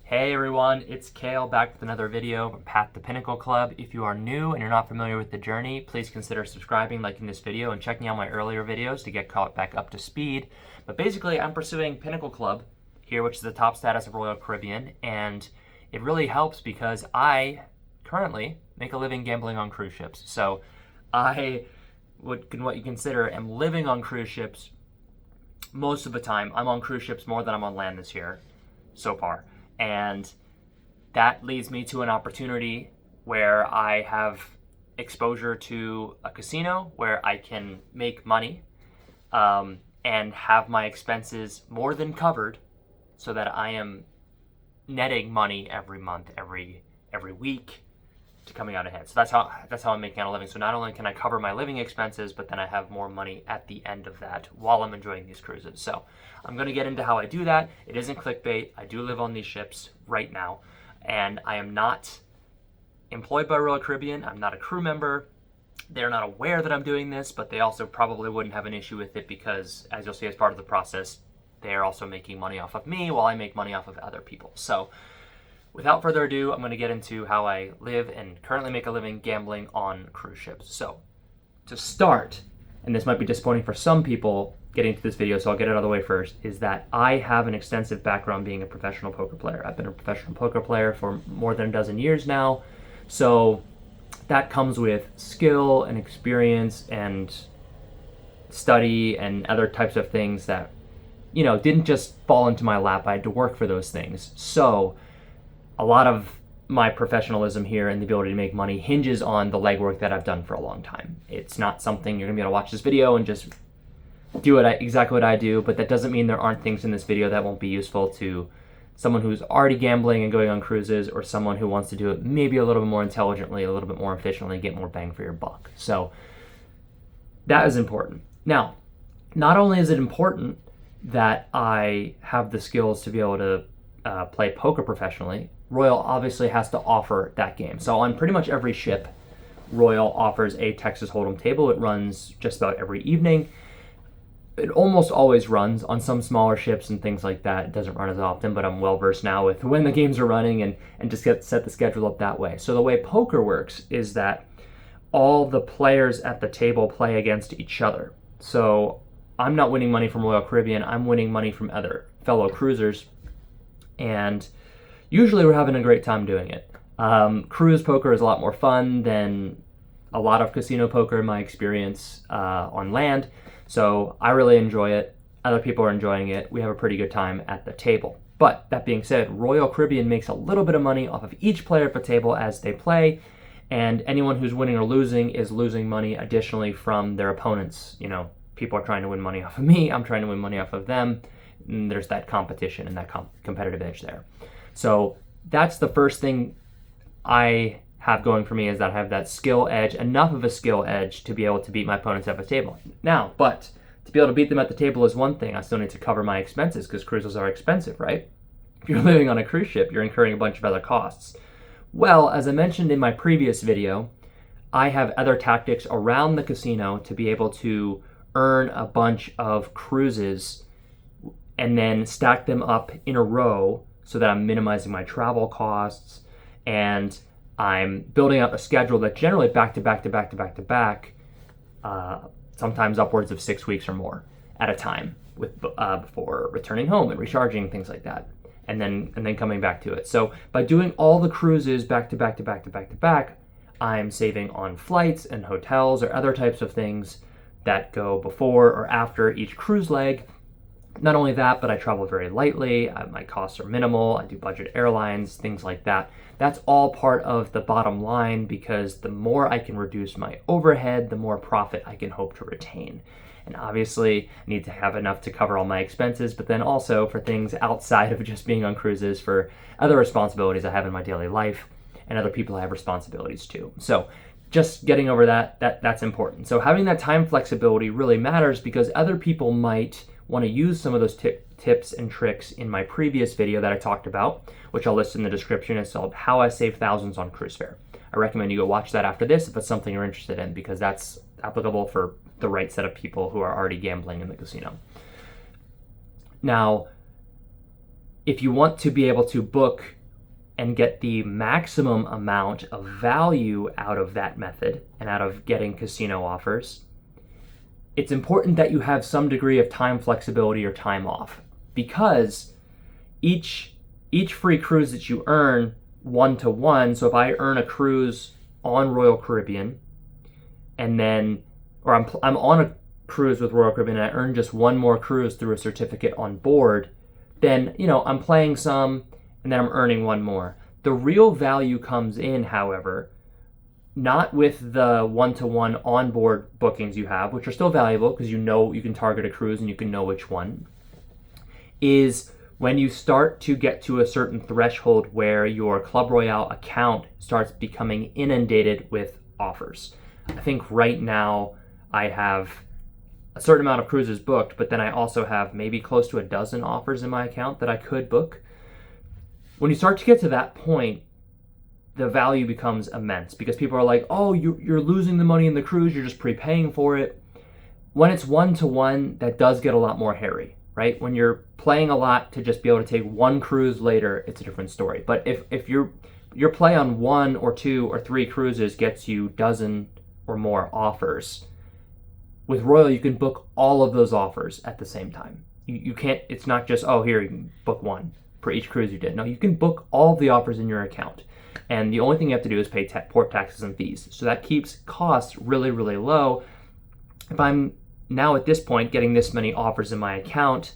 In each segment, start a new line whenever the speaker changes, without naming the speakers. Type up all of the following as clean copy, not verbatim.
Hey everyone, it's Kale back with another video from Path to Pinnacle Club. If you are new and you're not familiar with the journey, please consider subscribing, liking this video, and checking out my earlier videos to get caught back up to speed. But basically, I'm pursuing Pinnacle Club here, which is the top status of Royal Caribbean, and it really helps because I currently make a living gambling on cruise ships. So I what you consider am living on cruise ships most of the time. I'm on cruise ships more than I'm on land this year so far. And that leads me to an opportunity where I have exposure to a casino where I can make money and have my expenses more than covered so that I am netting money every month, every week to coming out ahead. So that's how I'm making out a living. So not only can I cover my living expenses, but then I have more money at the end of that while I'm enjoying these cruises. So I'm going to get into how I do that. It isn't clickbait. I do live on these ships right now, and I am not employed by Royal Caribbean. I'm not a crew member. They're not aware that I'm doing this, but they also probably wouldn't have an issue with it because, as you'll see as part of the process, they are also making money off of me while I make money off of other people. So without further ado, I'm going to get into how I live and currently make a living gambling on cruise ships. So to start, and this might be disappointing for some people getting to this video, so I'll get it out of the way first, is that I have an extensive background being a professional poker player. I've been a professional poker player for more than a dozen years now. So that comes with skill and experience and study and other types of things that, didn't just fall into my lap. I had to work for those things. So a lot of my professionalism here and the ability to make money hinges on the legwork that I've done for a long time. It's not something you're gonna be able to watch this video and just do exactly what I do, but that doesn't mean there aren't things in this video that won't be useful to someone who's already gambling and going on cruises, or someone who wants to do it maybe a little bit more intelligently, a little bit more efficiently, get more bang for your buck. So that is important. Now, not only is it important that I have the skills to be able to play poker professionally, Royal obviously has to offer that game. So on pretty much every ship, Royal offers a Texas Hold'em table. It runs just about every evening. It almost always runs. On some smaller ships and things like that, it doesn't run as often, but I'm well versed now with when the games are running and just set the schedule up that way. So the way poker works is that all the players at the table play against each other. So I'm not winning money from Royal Caribbean, I'm winning money from other fellow cruisers, and usually we're having a great time doing it. Cruise poker is a lot more fun than a lot of casino poker in my experience on land. So I really enjoy it. Other people are enjoying it. We have a pretty good time at the table. But that being said, Royal Caribbean makes a little bit of money off of each player at the table as they play, and anyone who's winning or losing is losing money additionally from their opponents. People are trying to win money off of me. I'm trying to win money off of them. And there's that competition and that competitive edge there. So that's the first thing I have going for me, is that I have that skill edge, enough of a skill edge to be able to beat my opponents at the table. Now, but to be able to beat them at the table is one thing. I still need to cover my expenses because cruises are expensive, right? If you're living on a cruise ship, you're incurring a bunch of other costs. Well, as I mentioned in my previous video, I have other tactics around the casino to be able to earn a bunch of cruises and then stack them up in a row so that I'm minimizing my travel costs, and I'm building up a schedule that generally back to back, sometimes upwards of 6 weeks or more at a time, with before returning home and recharging, things like that, and then coming back to it. So by doing all the cruises back to back, I'm saving on flights and hotels or other types of things that go before or after each cruise leg. Not only that, but I travel very lightly. My costs are minimal. I do budget airlines, things like that. That's all part of the bottom line, because the more I can reduce my overhead, the more profit I can hope to retain. And obviously, I need to have enough to cover all my expenses, but then also for things outside of just being on cruises, for other responsibilities I have in my daily life and other people I have responsibilities to. So just getting over that's important. So having that time flexibility really matters, because other people might want to use some of those tips and tricks in my previous video that I talked about, which I'll list in the description. It's called How I Save Thousands on Cruise Fare. I recommend you go watch that after this if it's something you're interested in, because that's applicable for the right set of people who are already gambling in the casino. Now, if you want to be able to book and get the maximum amount of value out of that method and out of getting casino offers, it's important that you have some degree of time flexibility or time off, because each free cruise that you earn one-to-one, so if I earn a cruise on Royal Caribbean, and then, or I'm on a cruise with Royal Caribbean and I earn just one more cruise through a certificate on board, then, I'm playing some and then I'm earning one more. The real value comes in, however, not with the one-to-one onboard bookings you have, which are still valuable because you can target a cruise and you can know which one, is when you start to get to a certain threshold where your Club Royale account starts becoming inundated with offers. I think right now I have a certain amount of cruises booked, but then I also have maybe close to a dozen offers in my account that I could book. When you start to get to that point, the value becomes immense because people are like, oh, you're losing the money in the cruise, you're just prepaying for it. When it's one-to-one, that does get a lot more hairy, right? When you're playing a lot to just be able to take one cruise later, it's a different story. But if your play on 1 or 2 or 3 cruises gets you dozen or more offers, with Royal, you can book all of those offers at the same time. You can't, it's not just, oh, here, you can book one for each cruise you did. No, you can book all the offers in your account. And the only thing you have to do is pay port taxes and fees. So that keeps costs really, really low. If I'm now at this point getting this many offers in my account,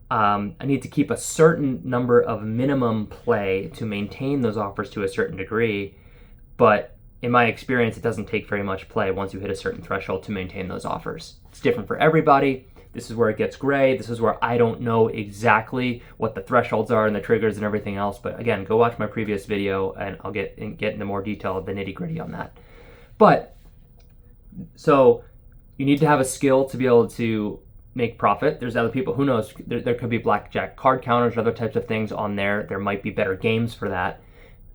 I need to keep a certain number of minimum play to maintain those offers to a certain degree. But in my experience, it doesn't take very much play once you hit a certain threshold to maintain those offers. It's different for everybody. This is where it gets gray. This is where I don't know exactly what the thresholds are and the triggers and everything else. But again, go watch my previous video and I'll get into more detail of the nitty-gritty on that. But so you need to have a skill to be able to make profit. There's other people, who knows, there could be blackjack card counters or other types of things on there. There might be better games for that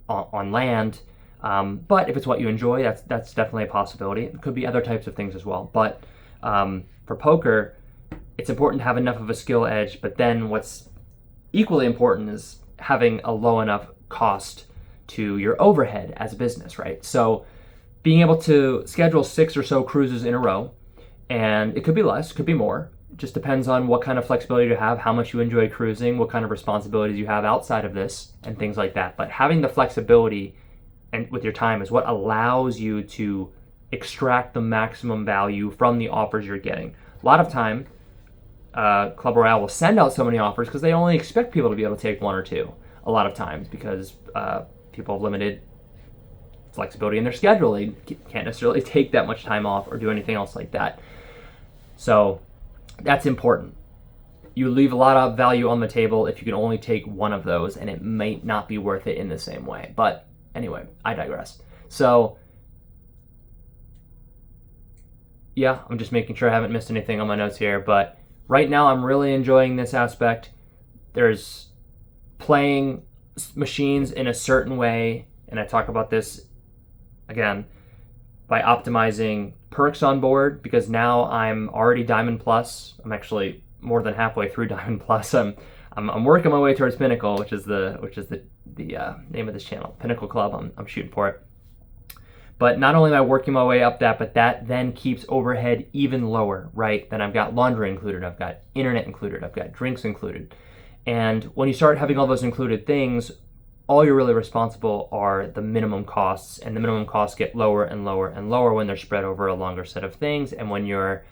on land. But if it's what you enjoy, that's definitely a possibility. It could be other types of things as well. But for poker, it's important to have enough of a skill edge, but then what's equally important is having a low enough cost to your overhead as a business, right? So being able to schedule 6 or so cruises in a row, and it could be less, could be more. It just depends on what kind of flexibility you have, how much you enjoy cruising, what kind of responsibilities you have outside of this, and things like that. But having the flexibility and with your time is what allows you to extract the maximum value from the offers you're getting. A lot of time, Club Royale will send out so many offers because they only expect people to be able to take 1 or 2 a lot of times because people have limited flexibility in their schedule. They can't necessarily take that much time off or do anything else like that. So that's important. You leave a lot of value on the table if you can only take one of those, and it might not be worth it in the same way. But anyway, I digress. So yeah, I'm just making sure I haven't missed anything on my notes here, but right now I'm really enjoying this aspect. There's playing machines in a certain way, and I talk about this again by optimizing perks on board, because now I'm already Diamond Plus. I'm actually more than halfway through Diamond Plus. I'm working my way towards Pinnacle, which is the name of this channel, Pinnacle Club. I'm shooting for it. But not only am I working my way up that, but that then keeps overhead even lower, right? Then I've got laundry included, I've got internet included, I've got drinks included. And when you start having all those included things, all you're really responsible are the minimum costs, and the minimum costs get lower and lower and lower when they're spread over a longer set of things. And when you're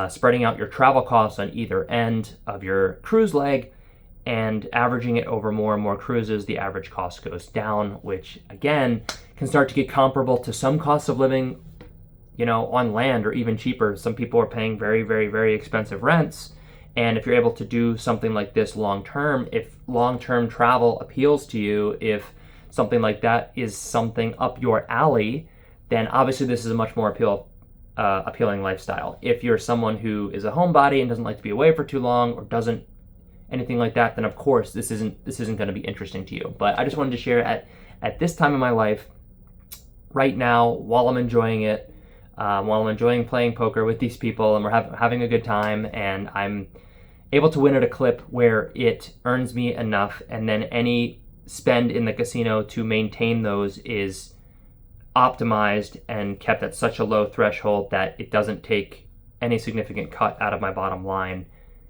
spreading out your travel costs on either end of your cruise leg and averaging it over more and more cruises, the average cost goes down, which again can start to get comparable to some costs of living, on land, or even cheaper. Some people are paying very, very, very expensive rents. And if you're able to do something like this long-term, if long-term travel appeals to you, if something like that is something up your alley, then obviously this is a much more appealing lifestyle. If you're someone who is a homebody and doesn't like to be away for too long, or doesn't anything like that, then of course this isn't going to be interesting to you. But I just wanted to share at this time in my life, right now, while I'm enjoying it, while I'm enjoying playing poker with these people, and we're having a good time, and I'm able to win at a clip where it earns me enough, and then any spend in the casino to maintain those is optimized and kept at such a low threshold that it doesn't take any significant cut out of my bottom line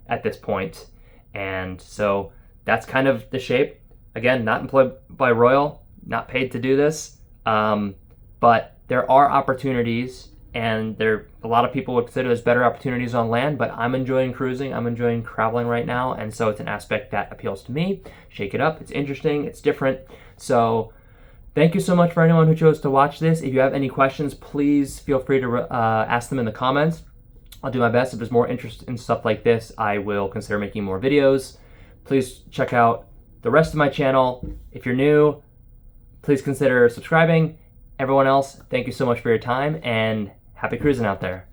at this point. And so that's kind of the shape. Again, not employed by Royale, not paid to do this, but there are opportunities, and a lot of people would consider there's better opportunities on land, but I'm enjoying cruising, I'm enjoying traveling right now, and so it's an aspect that appeals to me. Shake it up, it's interesting, it's different. So thank you so much for anyone who chose to watch this. If you have any questions, please feel free to ask them in the comments. I'll do my best. If there's more interest in stuff like this, I will consider making more videos. Please check out the rest of my channel. If you're new, please consider subscribing. Everyone else, thank you so much for your time, and happy cruising out there.